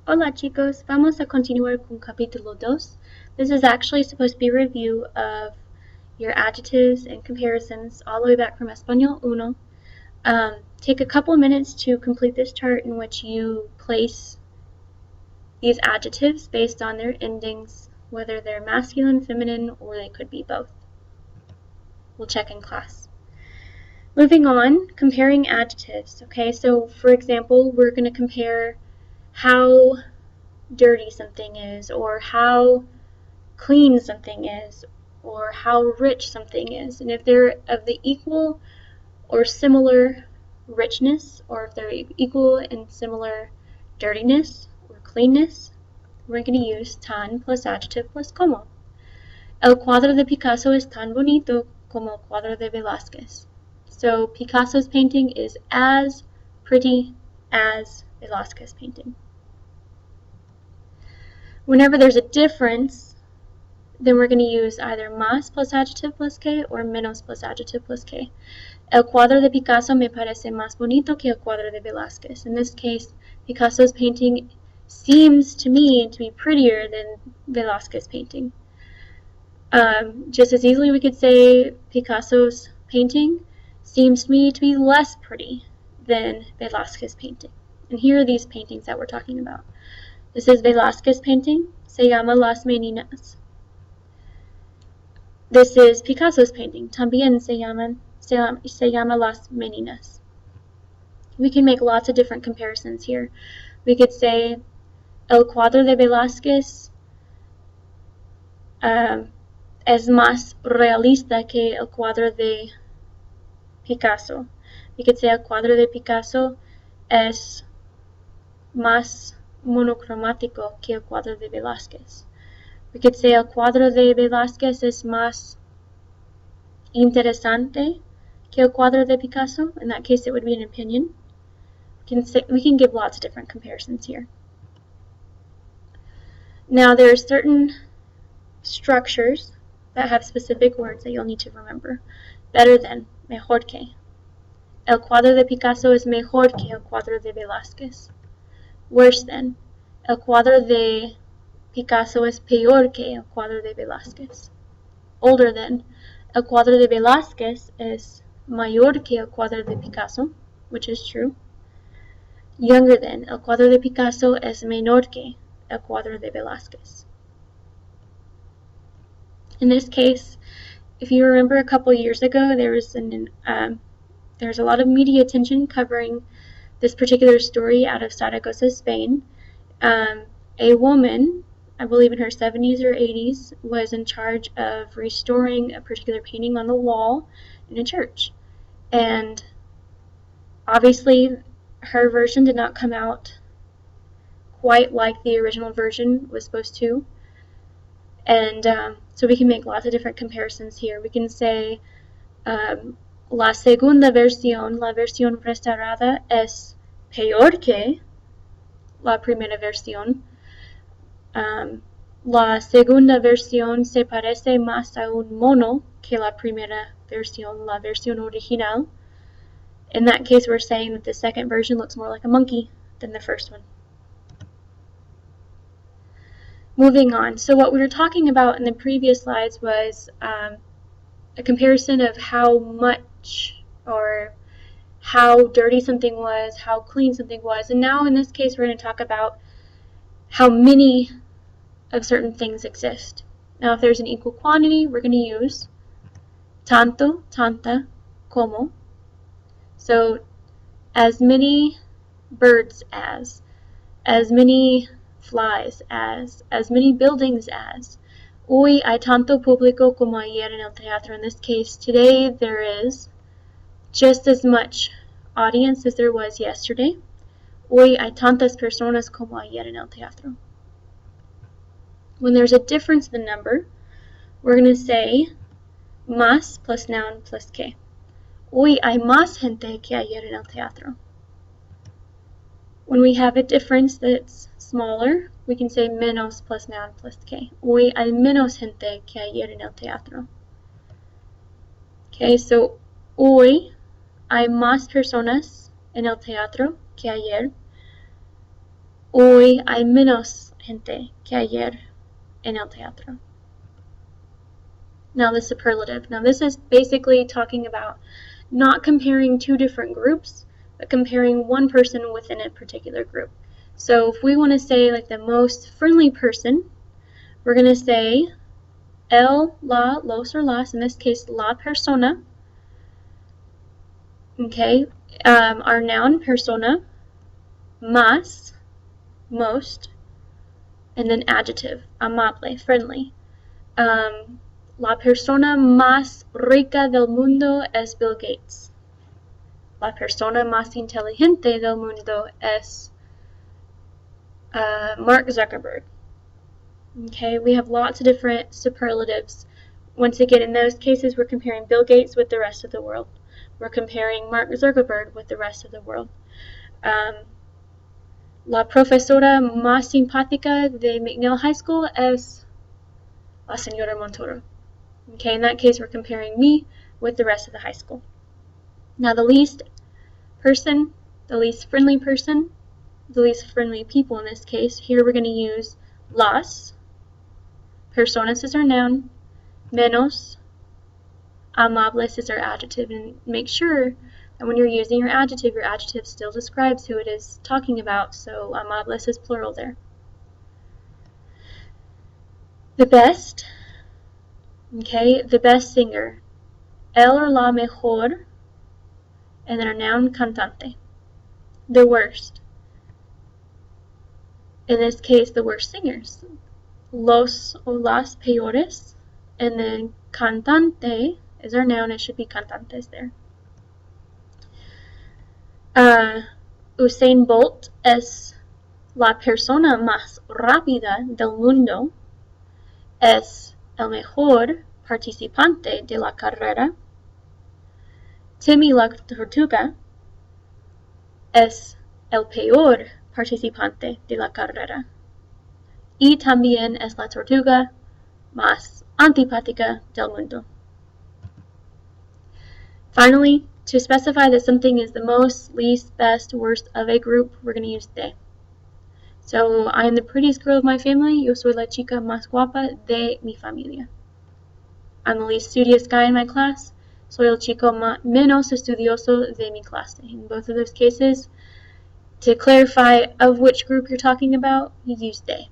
Hola chicos, vamos a continuar con capítulo 2. This is actually supposed to be a review of your adjectives and comparisons all the way back from Español 1. Take a couple minutes to complete this chart in which you place these adjectives based on their endings, whether they're masculine, feminine, or they could be both. We'll check in class. Moving on, comparing adjectives. Okay, so for example, we're going to compare how dirty something is, or how clean something is, or how rich something is. And if they're of the equal or similar richness, or if they're equal and similar dirtiness or cleanness, we're going to use tan plus adjective plus como. El cuadro de Picasso es tan bonito como el cuadro de Velázquez. So Picasso's painting is as pretty as Velázquez's painting. Whenever there's a difference, then we're going to use either más plus adjective plus que or menos plus adjective plus que. El cuadro de Picasso me parece más bonito que el cuadro de Velázquez. In this case, Picasso's painting seems to me to be prettier than Velázquez's painting. Just as easily we could say Picasso's painting seems to me to be less pretty than Velázquez's painting. And here are these paintings that we're talking about. This is Velázquez's painting, Se llama Las Meninas. This is Picasso's painting, también se llama Las Meninas. We can make lots of different comparisons here. We could say el cuadro de Velázquez es más realista que el cuadro de Picasso. We could say el cuadro de Picasso es más monocromático que el cuadro de Velázquez. We could say el cuadro de Velázquez es más interesante que el cuadro de Picasso. In that case, it would be an opinion. We can give lots of different comparisons here. Now, there are certain structures that have specific words that you'll need to remember. Better than, mejor que. El cuadro de Picasso es mejor que el cuadro de Velázquez. Worse than. El cuadro de Picasso es peor que el cuadro de Velázquez. Older than. El cuadro de Velázquez es mayor que el cuadro de Picasso, which is true. Younger than. El cuadro de Picasso es menor que el cuadro de Velázquez. In this case, if you remember a couple years ago, there was a lot of media attention covering this particular story out of Zaragoza, Spain. A woman, I believe in her 70s or 80s, was in charge of restoring a particular painting on the wall in a church. And obviously, her version did not come out quite like the original version was supposed to. And so we can make lots of different comparisons here. We can say la segunda versión, la versión restaurada, es peor que la primera versión. La segunda versión se parece más a un mono que la primera versión, la versión original. In that case, we're saying that the second version looks more like a monkey than the first one. Moving on. So what we were talking about in the previous slides was a comparison of how much or how dirty something was, how clean something was. And now in this case, we're going to talk about how many of certain things exist. Now, if there's an equal quantity, we're going to use tanto, tanta, como. So, as many birds as many flies as many buildings as. Hoy hay tanto público como ayer en el teatro. In this case, today there is just as much audience as there was yesterday. Hoy hay tantas personas como ayer en el teatro. When there's a difference in the number, we're going to say más plus noun plus que. Hoy hay más gente que ayer en el teatro. When we have a difference that's smaller, we can say menos plus noun plus que. Hoy hay menos gente que ayer en el teatro. Okay, so hoy hay más personas en el teatro que ayer. Hoy hay menos gente que ayer en el teatro. Now the superlative. Now this is basically talking about not comparing two different groups, but comparing one person within a particular group. So if we want to say like the most friendly person, we're going to say el, la, los, or las, in this case la persona. Okay, our noun persona, más, most, and then adjective, amable, friendly. La persona más rica del mundo es Bill Gates. La persona más inteligente del mundo es Mark Zuckerberg. Okay, we have lots of different superlatives. Once again, in those cases, we're comparing Bill Gates with the rest of the world. We're comparing Mark Zuckerberg with the rest of the world. La profesora más simpática de McNeil High School es la señora Montoro. Okay, in that case, we're comparing me with the rest of the high school. Now, the least person, the least friendly person, the least friendly people in this case, here we're going to use las, personas is our noun, menos, amables is our adjective, and make sure that when you're using your adjective still describes who it is talking about, so amables is plural there. The best, okay, the best singer, el or la mejor, and then our noun cantante. The worst, in this case, the worst singers, los o las peores, and then cantante is our noun, it should be cantantes there. Usain Bolt es la persona más rápida del mundo, es el mejor participante de la carrera. Timmy la tortuga es el peor participante de la carrera. Y también es la tortuga más antipática del mundo. Finally, to specify that something is the most, least, best, worst of a group, we're going to use de. So, I am the prettiest girl of my family. Yo soy la chica más guapa de mi familia. I'm the least studious guy in my class. Soy el chico menos estudioso de mi clase. In both of those cases, to clarify of which group you're talking about, you use de.